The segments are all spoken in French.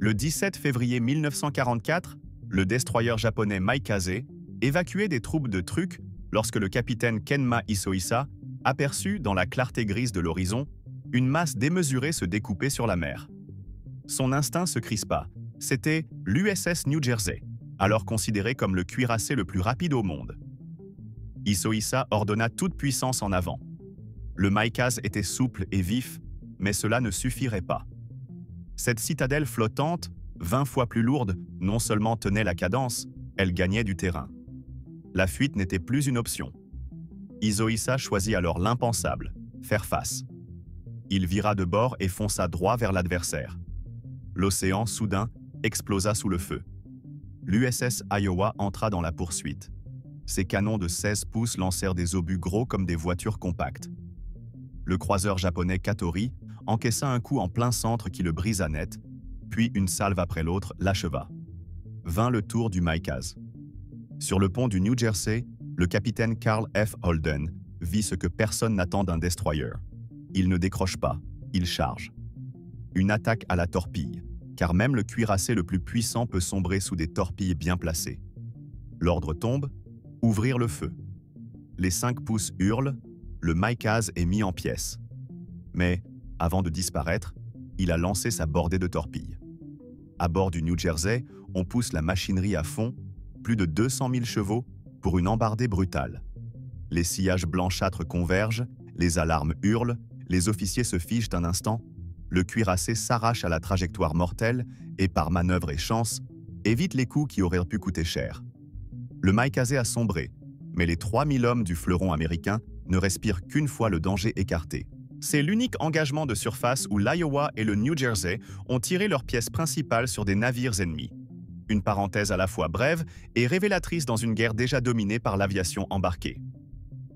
Le 17 février 1944, le destroyer japonais Maikaze évacuait des troupes de Truk lorsque le capitaine Kenma Isohisa aperçut dans la clarté grise de l'horizon une masse démesurée se découper sur la mer. Son instinct se crispa. C'était l'USS New Jersey, alors considéré comme le cuirassé le plus rapide au monde. Isohisa ordonna toute puissance en avant. Le Maikaze était souple et vif, mais cela ne suffirait pas. Cette citadelle flottante, 20 fois plus lourde, non seulement tenait la cadence, elle gagnait du terrain. La fuite n'était plus une option. Isohisa choisit alors l'impensable, faire face. Il vira de bord et fonça droit vers l'adversaire. L'océan, soudain, explosa sous le feu. L'USS Iowa entra dans la poursuite. Ses canons de 16 pouces lancèrent des obus gros comme des voitures compactes. Le croiseur japonais Katori encaissa un coup en plein centre qui le brisa net, puis une salve après l'autre l'acheva. Vint le tour du Maikaze. Sur le pont du New Jersey, le capitaine Carl F. Holden vit ce que personne n'attend d'un destroyer. Il ne décroche pas, il charge. Une attaque à la torpille, car même le cuirassé le plus puissant peut sombrer sous des torpilles bien placées. L'ordre tombe, ouvrir le feu. Les 5 pouces hurlent, le Maikaze est mis en pièces. Mais, avant de disparaître, il a lancé sa bordée de torpilles. À bord du New Jersey, on pousse la machinerie à fond, plus de 200 000 chevaux, pour une embardée brutale. Les sillages blanchâtres convergent, les alarmes hurlent, les officiers se figent un instant, le cuirassé s'arrache à la trajectoire mortelle et, par manœuvre et chance, évite les coups qui auraient pu coûter cher. Le Maikaze a sombré, mais les 3000 hommes du fleuron américain ne respirent qu'une fois le danger écarté. C'est l'unique engagement de surface où l'Iowa et le New Jersey ont tiré leurs pièces principales sur des navires ennemis. Une parenthèse à la fois brève et révélatrice dans une guerre déjà dominée par l'aviation embarquée.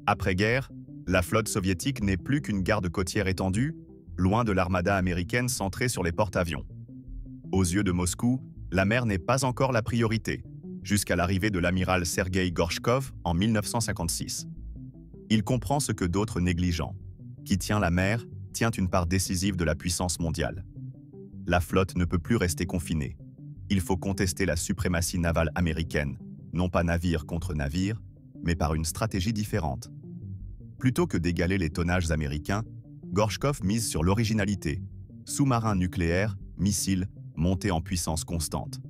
Après-guerre, la flotte soviétique n'est plus qu'une garde côtière étendue, loin de l'armada américaine centrée sur les porte-avions. Aux yeux de Moscou, la mer n'est pas encore la priorité, jusqu'à l'arrivée de l'amiral Sergueï Gorchkov en 1956. Il comprend ce que d'autres négligent. Qui tient la mer, tient une part décisive de la puissance mondiale. La flotte ne peut plus rester confinée. Il faut contester la suprématie navale américaine, non pas navire contre navire, mais par une stratégie différente. Plutôt que d'égaler les tonnages américains, Gorchkov mise sur l'originalité, sous-marins nucléaires, missiles, montés en puissance constante.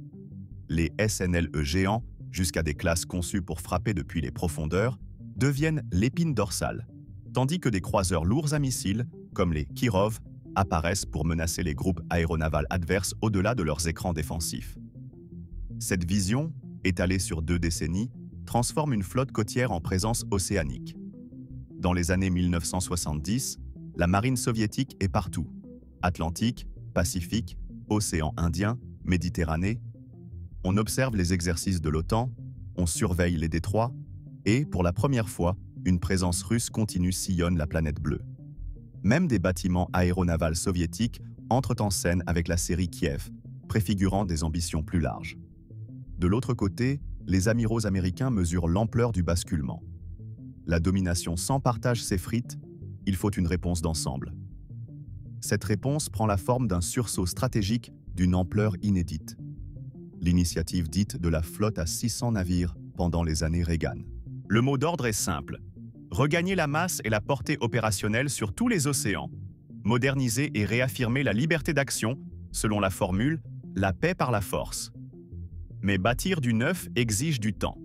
Les SNLE géants, jusqu'à des classes conçues pour frapper depuis les profondeurs, deviennent l'épine dorsale, tandis que des croiseurs lourds à missiles, comme les Kirov, apparaissent pour menacer les groupes aéronavals adverses au-delà de leurs écrans défensifs. Cette vision, étalée sur 2 décennies, transforme une flotte côtière en présence océanique. Dans les années 1970, la marine soviétique est partout. Atlantique, Pacifique, Océan Indien, Méditerranée. On observe les exercices de l'OTAN, on surveille les détroits, et, pour la première fois, une présence russe continue sillonne la planète bleue. Même des bâtiments aéronavals soviétiques entrent en scène avec la série Kiev, préfigurant des ambitions plus larges. De l'autre côté, les amiraux américains mesurent l'ampleur du basculement. La domination sans partage s'effrite, il faut une réponse d'ensemble. Cette réponse prend la forme d'un sursaut stratégique d'une ampleur inédite. L'initiative dite de la flotte à 600 navires pendant les années Reagan. Le mot d'ordre est simple. Regagner la masse et la portée opérationnelle sur tous les océans. Moderniser et réaffirmer la liberté d'action, selon la formule « la paix par la force ». Mais bâtir du neuf exige du temps.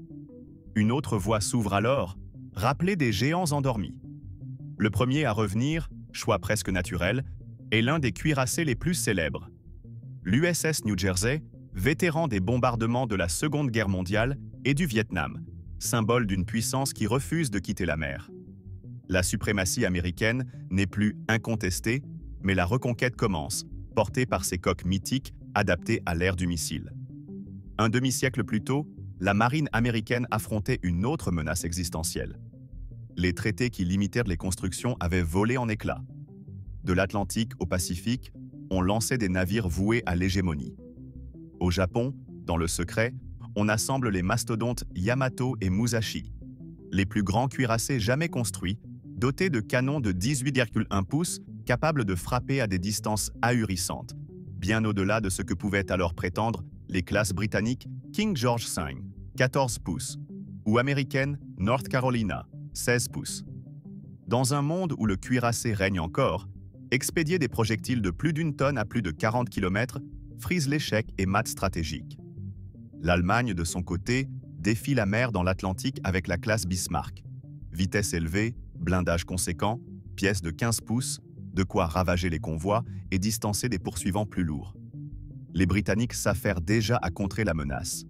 Une autre voie s'ouvre alors, rappeler des géants endormis. Le premier à revenir, choix presque naturel, est l'un des cuirassés les plus célèbres. L'USS New Jersey, vétéran des bombardements de la Seconde Guerre mondiale et du Vietnam, symbole d'une puissance qui refuse de quitter la mer. La suprématie américaine n'est plus incontestée, mais la reconquête commence, portée par ses coques mythiques adaptées à l'ère du missile. Un demi-siècle plus tôt, la marine américaine affrontait une autre menace existentielle. Les traités qui limitèrent les constructions avaient volé en éclats. De l'Atlantique au Pacifique, on lançait des navires voués à l'hégémonie. Au Japon, dans le secret, on assemble les mastodontes Yamato et Musashi, les plus grands cuirassés jamais construits, dotés de canons de 18,1 pouces capables de frapper à des distances ahurissantes, bien au-delà de ce que pouvaient alors prétendre les classes britanniques King George V, 14 pouces, ou américaines North Carolina, 16 pouces. Dans un monde où le cuirassé règne encore, expédier des projectiles de plus d'une tonne à plus de 40 km frise l'échec et mate stratégique. L'Allemagne, de son côté, défie la mer dans l'Atlantique avec la classe Bismarck. Vitesse élevée, blindage conséquent, pièces de 15 pouces, de quoi ravager les convois et distancer des poursuivants plus lourds. Les Britanniques s'affairent déjà à contrer la menace.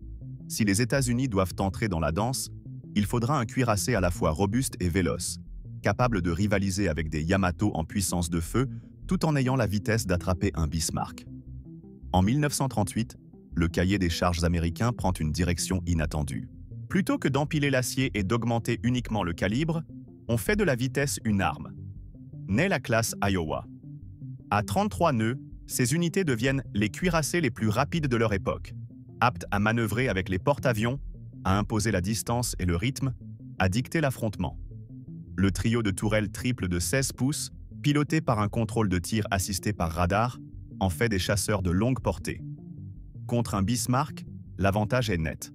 Si les États-Unis doivent entrer dans la danse, il faudra un cuirassé à la fois robuste et véloce, capable de rivaliser avec des Yamato en puissance de feu, tout en ayant la vitesse d'attraper un Bismarck. En 1938, le cahier des charges américain prend une direction inattendue. Plutôt que d'empiler l'acier et d'augmenter uniquement le calibre, on fait de la vitesse une arme. Naît la classe Iowa. À 33 nœuds, ces unités deviennent les cuirassés les plus rapides de leur époque, aptes à manœuvrer avec les porte-avions, à imposer la distance et le rythme, à dicter l'affrontement. Le trio de tourelles triples de 16 pouces, piloté par un contrôle de tir assisté par radar, en fait des chasseurs de longue portée. Contre un Bismarck, l'avantage est net.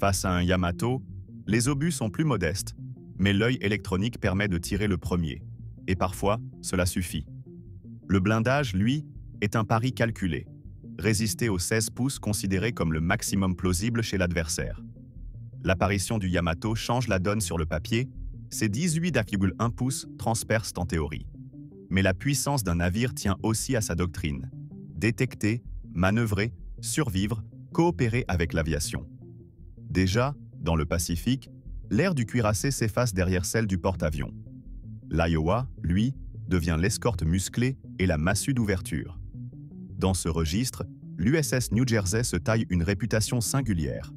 Face à un Yamato, les obus sont plus modestes, mais l'œil électronique permet de tirer le premier. Et parfois, cela suffit. Le blindage, lui, est un pari calculé. Résister aux 16 pouces considéré comme le maximum plausible chez l'adversaire. L'apparition du Yamato change la donne sur le papier, ces 18,1 pouces transpercent en théorie. Mais la puissance d'un navire tient aussi à sa doctrine. Détecter, manœuvrer, survivre, coopérer avec l'aviation. Déjà, dans le Pacifique, l'aire du cuirassé s'efface derrière celle du porte-avions. L'Iowa, lui, devient l'escorte musclée et la massue d'ouverture. Dans ce registre, l'USS New Jersey se taille une réputation singulière.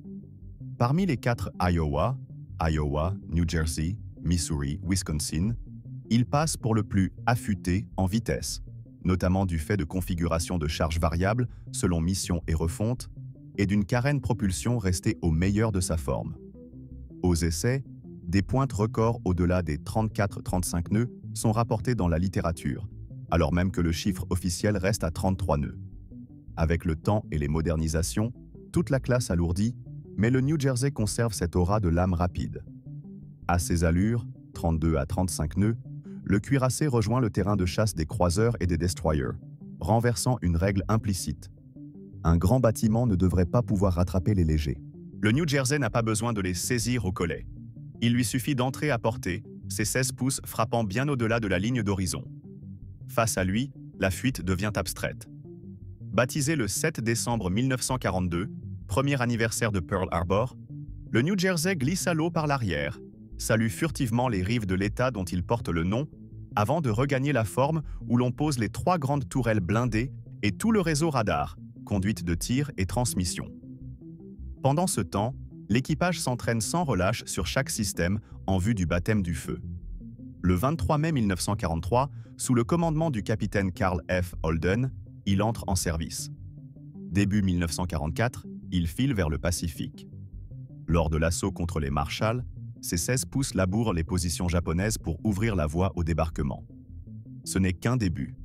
Parmi les 4 Iowa, New Jersey, Missouri, Wisconsin, il passe pour le plus affûté en vitesse, notamment du fait de configurations de charge variables selon mission et refonte, et d'une carène propulsion restée au meilleur de sa forme. Aux essais, des pointes records au-delà des 34-35 nœuds sont rapportés dans la littérature, alors même que le chiffre officiel reste à 33 nœuds. Avec le temps et les modernisations, toute la classe alourdit, mais le New Jersey conserve cette aura de lame rapide. À ses allures, 32 à 35 nœuds, le cuirassé rejoint le terrain de chasse des croiseurs et des destroyers, renversant une règle implicite. Un grand bâtiment ne devrait pas pouvoir rattraper les légers. Le New Jersey n'a pas besoin de les saisir au collet. Il lui suffit d'entrer à portée, ses 16 pouces frappant bien au-delà de la ligne d'horizon. Face à lui, la fuite devient abstraite. Baptisé le 7 décembre 1942, premier anniversaire de Pearl Harbor, le New Jersey glisse à l'eau par l'arrière, salue furtivement les rives de l'État dont il porte le nom, avant de regagner la forme où l'on pose les 3 grandes tourelles blindées et tout le réseau radar, conduite de tir et transmission. Pendant ce temps, l'équipage s'entraîne sans relâche sur chaque système en vue du baptême du feu. Le 23 mai 1943, sous le commandement du capitaine Carl F. Holden, il entre en service. Début 1944, il file vers le Pacifique. Lors de l'assaut contre les Marshall, ses 16 pouces labourent les positions japonaises pour ouvrir la voie au débarquement. Ce n'est qu'un début.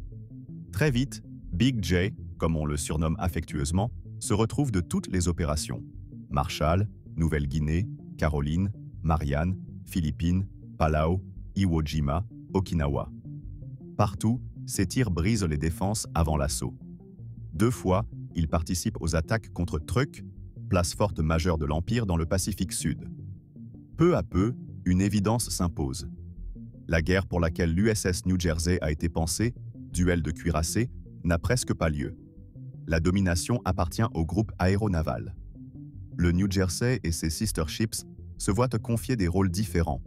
Très vite, Big J, comme on le surnomme affectueusement, se retrouve de toutes les opérations. Marshall, Nouvelle-Guinée, Caroline, Marianne, Philippines, Palau, Iwo Jima, Okinawa. Partout, ses tirs brisent les défenses avant l'assaut. 2 fois, il participe aux attaques contre Truk, place forte majeure de l'Empire dans le Pacifique Sud. Peu à peu, une évidence s'impose. La guerre pour laquelle l'USS New Jersey a été pensée, duel de cuirassés, n'a presque pas lieu. La domination appartient au groupe aéronaval. Le New Jersey et ses sister ships se voient confier des rôles différents.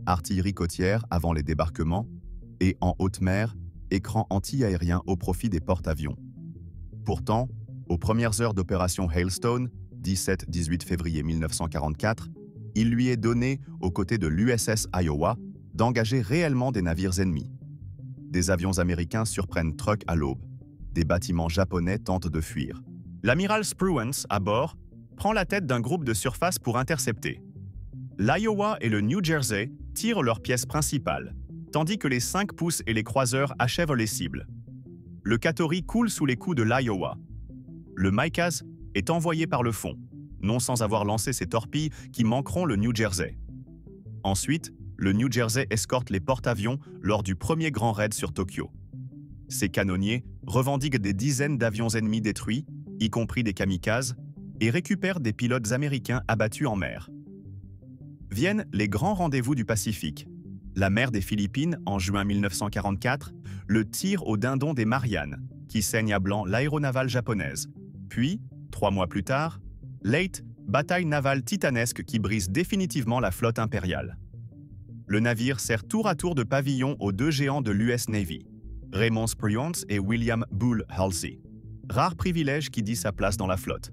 Artillerie côtière avant les débarquements et en haute mer, écran anti-aérien au profit des porte-avions. Pourtant, aux premières heures d'opération Hailstone, 17-18 février 1944, il lui est donné, aux côtés de l'USS Iowa, d'engager réellement des navires ennemis. Des avions américains surprennent Truk à l'aube. Des bâtiments japonais tentent de fuir. L'amiral Spruance, à bord, prend la tête d'un groupe de surface pour intercepter. L'Iowa et le New Jersey tirent leurs pièces principales, tandis que les 5 pouces et les croiseurs achèvent les cibles. le Katori coule sous les coups de l'Iowa. Le Maikaz est envoyé par le fond, non sans avoir lancé ses torpilles qui manqueront le New Jersey. Ensuite, le New Jersey escorte les porte-avions lors du premier grand raid sur Tokyo. Ces canonniers revendiquent des dizaines d'avions ennemis détruits, y compris des kamikazes, et récupèrent des pilotes américains abattus en mer. Viennent les grands rendez-vous du Pacifique. La mer des Philippines en juin 1944, le tir au dindon des Mariannes, qui saigne à blanc l'aéronavale japonaise. Puis, 3 mois plus tard, Leyte, bataille navale titanesque qui brise définitivement la flotte impériale. Le navire sert tour à tour de pavillon aux 2 géants de l'US Navy, Raymond Spruance et William Bull Halsey. Rare privilège qui dit sa place dans la flotte.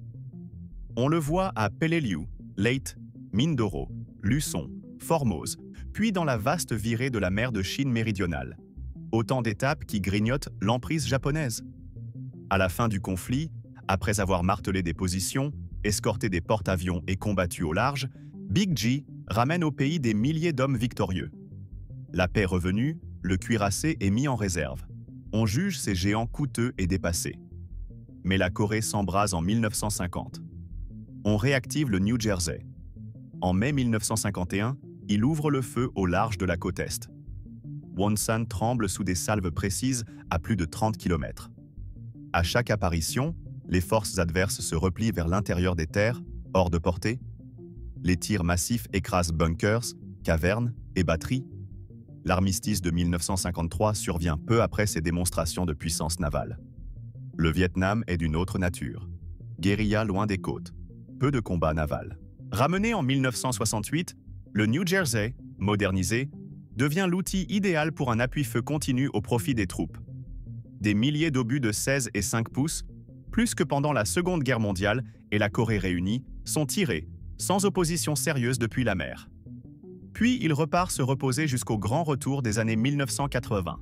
On le voit à Peleliu, Leyte, Mindoro, Luçon, Formose, puis dans la vaste virée de la mer de Chine méridionale. Autant d'étapes qui grignotent l'emprise japonaise. À la fin du conflit, après avoir martelé des positions, escorté des porte-avions et combattu au large, Big G ramène au pays des milliers d'hommes victorieux. La paix revenue, le cuirassé est mis en réserve. On juge ces géants coûteux et dépassés. Mais la Corée s'embrase en 1950. On réactive le New Jersey. En mai 1951, il ouvre le feu au large de la côte Est. Wonsan tremble sous des salves précises à plus de 30 km. À chaque apparition, les forces adverses se replient vers l'intérieur des terres, hors de portée. Les tirs massifs écrasent bunkers, cavernes et batteries. L'armistice de 1953 survient peu après ces démonstrations de puissance navale. Le Vietnam est d'une autre nature. Guérilla loin des côtes. Peu de combats navals. Ramené en 1968, le New Jersey, modernisé, devient l'outil idéal pour un appui-feu continu au profit des troupes. Des milliers d'obus de 16 et 5 pouces, plus que pendant la Seconde Guerre mondiale et la Corée réunie, sont tirés, sans opposition sérieuse depuis la mer. Puis il repart se reposer jusqu'au grand retour des années 1980.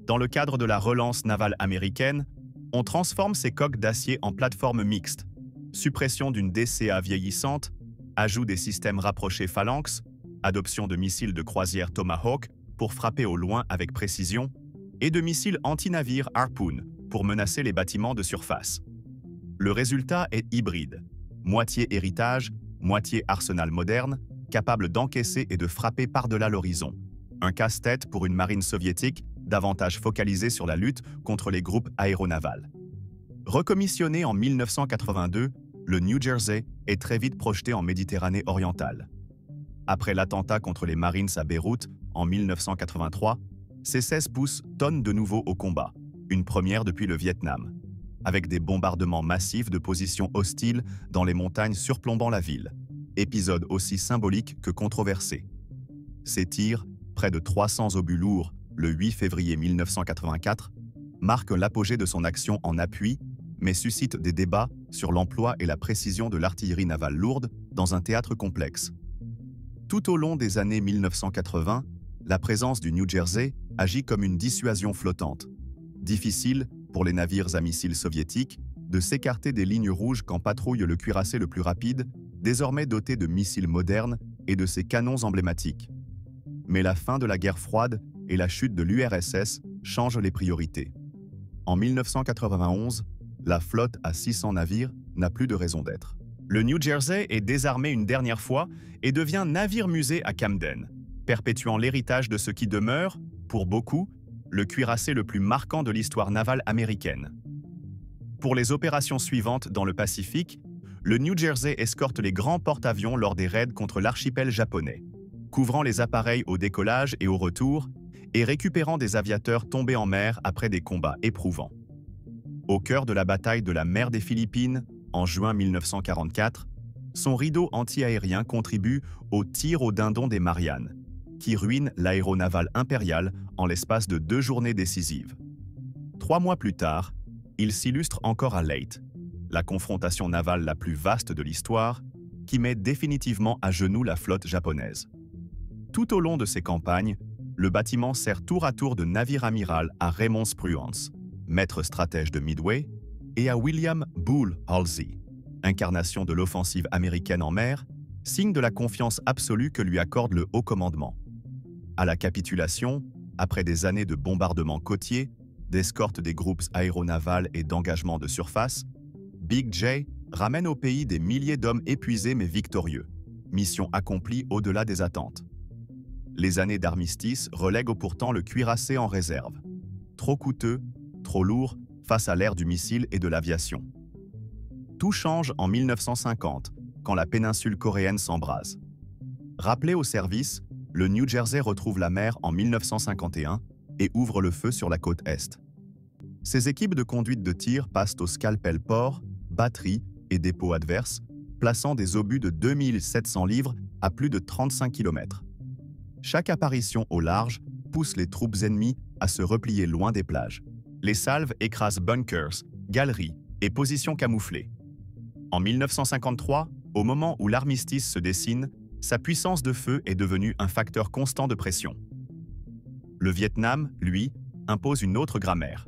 Dans le cadre de la relance navale américaine, on transforme ces coques d'acier en plateformes mixtes. Suppression d'une DCA vieillissante, ajout des systèmes rapprochés Phalanx, adoption de missiles de croisière Tomahawk pour frapper au loin avec précision, et de missiles anti-navires Harpoon pour menacer les bâtiments de surface. Le résultat est hybride, moitié héritage, moitié arsenal moderne, capable d'encaisser et de frapper par-delà l'horizon. Un casse-tête pour une marine soviétique davantage focalisée sur la lutte contre les groupes aéronavals. Recommissionné en 1982, le New Jersey est très vite projeté en Méditerranée orientale. Après l'attentat contre les Marines à Beyrouth en 1983, ces 16 pouces tonnent de nouveau au combat, une première depuis le Vietnam, avec des bombardements massifs de positions hostiles dans les montagnes surplombant la ville, épisode aussi symbolique que controversé. Ces tirs, près de 300 obus lourds, le 8 février 1984, marquent l'apogée de son action en appui, mais suscitent des débats sur l'emploi et la précision de l'artillerie navale lourde dans un théâtre complexe. Tout au long des années 1980, la présence du New Jersey agit comme une dissuasion flottante. Difficile, pour les navires à missiles soviétiques, de s'écarter des lignes rouges quand patrouille le cuirassé le plus rapide, désormais doté de missiles modernes et de ses canons emblématiques. Mais la fin de la guerre froide et la chute de l'URSS changent les priorités. En 1991, la flotte à 600 navires n'a plus de raison d'être. Le New Jersey est désarmé une dernière fois et devient navire-musée à Camden, perpétuant l'héritage de ce qui demeure, pour beaucoup, le cuirassé le plus marquant de l'histoire navale américaine. Pour les opérations suivantes dans le Pacifique, le New Jersey escorte les grands porte-avions lors des raids contre l'archipel japonais, couvrant les appareils au décollage et au retour, et récupérant des aviateurs tombés en mer après des combats éprouvants. Au cœur de la bataille de la mer des Philippines, en juin 1944, son rideau anti-aérien contribue au tir au dindon des Mariannes, qui ruine l'aéronavale impériale en l'espace de 2 journées décisives. 3 mois plus tard, il s'illustre encore à Leyte, la confrontation navale la plus vaste de l'histoire, qui met définitivement à genoux la flotte japonaise. Tout au long de ces campagnes, le bâtiment sert tour à tour de navire amiral à Raymond Spruance, maître stratège de Midway, et à William Bull Halsey, incarnation de l'offensive américaine en mer, signe de la confiance absolue que lui accorde le haut commandement. À la capitulation, après des années de bombardements côtiers, d'escorte des groupes aéronavals et d'engagement de surface, Big J ramène au pays des milliers d'hommes épuisés mais victorieux. Mission accomplie au-delà des attentes. Les années d'armistice relèguent pourtant le cuirassé en réserve. Trop coûteux, trop lourd face à l'ère du missile et de l'aviation. Tout change en 1950, quand la péninsule coréenne s'embrase. Rappelé au service, le New Jersey retrouve la mer en 1951 et ouvre le feu sur la côte Est. Ses équipes de conduite de tir passent au scalpel port, batterie et dépôts adverses, plaçant des obus de 2700 livres à plus de 35 km. Chaque apparition au large pousse les troupes ennemies à se replier loin des plages. Les salves écrasent bunkers, galeries et positions camouflées. En 1953, au moment où l'armistice se dessine, sa puissance de feu est devenue un facteur constant de pression. Le Vietnam, lui, impose une autre grammaire.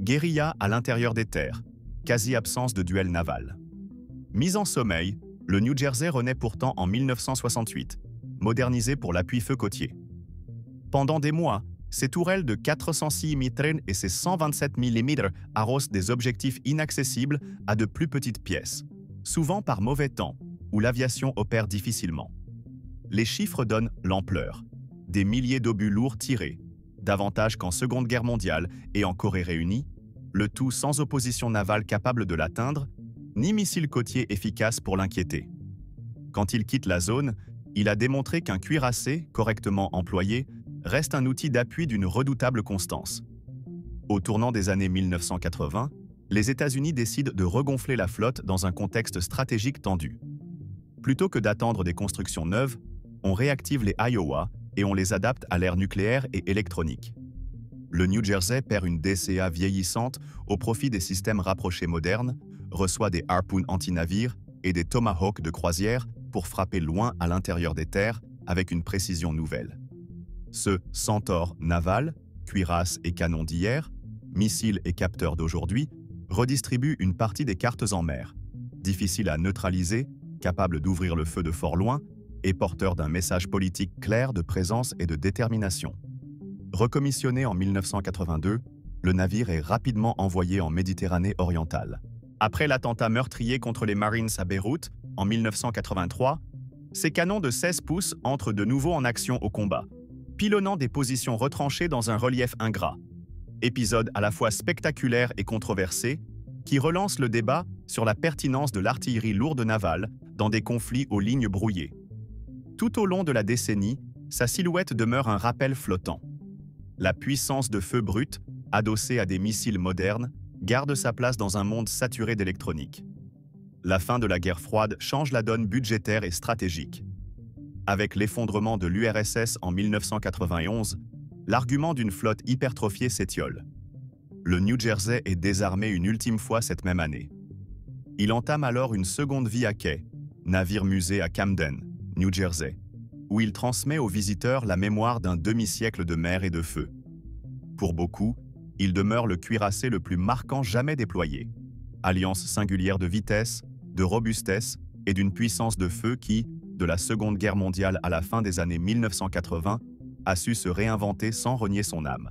Guérilla à l'intérieur des terres, quasi-absence de duel naval. Mis en sommeil, le New Jersey renaît pourtant en 1968, modernisé pour l'appui-feu côtier. Pendant des mois, ses tourelles de 406 mm et ses 127 mm arrosent des objectifs inaccessibles à de plus petites pièces, souvent par mauvais temps, où l'aviation opère difficilement. Les chiffres donnent l'ampleur. Des milliers d'obus lourds tirés, davantage qu'en Seconde Guerre mondiale et en Corée réunie, le tout sans opposition navale capable de l'atteindre, ni missile côtier efficace pour l'inquiéter. Quand il quitte la zone, il a démontré qu'un cuirassé, correctement employé, reste un outil d'appui d'une redoutable constance. Au tournant des années 1980, les États-Unis décident de regonfler la flotte dans un contexte stratégique tendu. Plutôt que d'attendre des constructions neuves, on réactive les Iowa et on les adapte à l'ère nucléaire et électronique. Le New Jersey perd une DCA vieillissante au profit des systèmes rapprochés modernes, reçoit des Harpoon anti-navires et des Tomahawk de croisière pour frapper loin à l'intérieur des terres avec une précision nouvelle. Ce Centaure naval, cuirasse et canon d'hier, missiles et capteurs d'aujourd'hui, redistribue une partie des cartes en mer. Difficile à neutraliser, capable d'ouvrir le feu de fort loin et porteur d'un message politique clair de présence et de détermination. Recommissionné en 1982, le navire est rapidement envoyé en Méditerranée orientale. Après l'attentat meurtrier contre les Marines à Beyrouth, en 1983, ses canons de 16 pouces entrent de nouveau en action au combat, pilonnant des positions retranchées dans un relief ingrat. Épisode à la fois spectaculaire et controversé, qui relance le débat sur la pertinence de l'artillerie lourde navale dans des conflits aux lignes brouillées. Tout au long de la décennie, sa silhouette demeure un rappel flottant. La puissance de feu brut, adossée à des missiles modernes, garde sa place dans un monde saturé d'électronique. La fin de la guerre froide change la donne budgétaire et stratégique. Avec l'effondrement de l'URSS en 1991, l'argument d'une flotte hypertrophiée s'étiole. Le New Jersey est désarmé une ultime fois cette même année. Il entame alors une seconde vie à quai, navire-musée à Camden, New Jersey, où il transmet aux visiteurs la mémoire d'un demi-siècle de mer et de feu. Pour beaucoup, il demeure le cuirassé le plus marquant jamais déployé. Alliance singulière de vitesse, de robustesse et d'une puissance de feu qui, de la Seconde Guerre mondiale à la fin des années 1980, a su se réinventer sans renier son âme.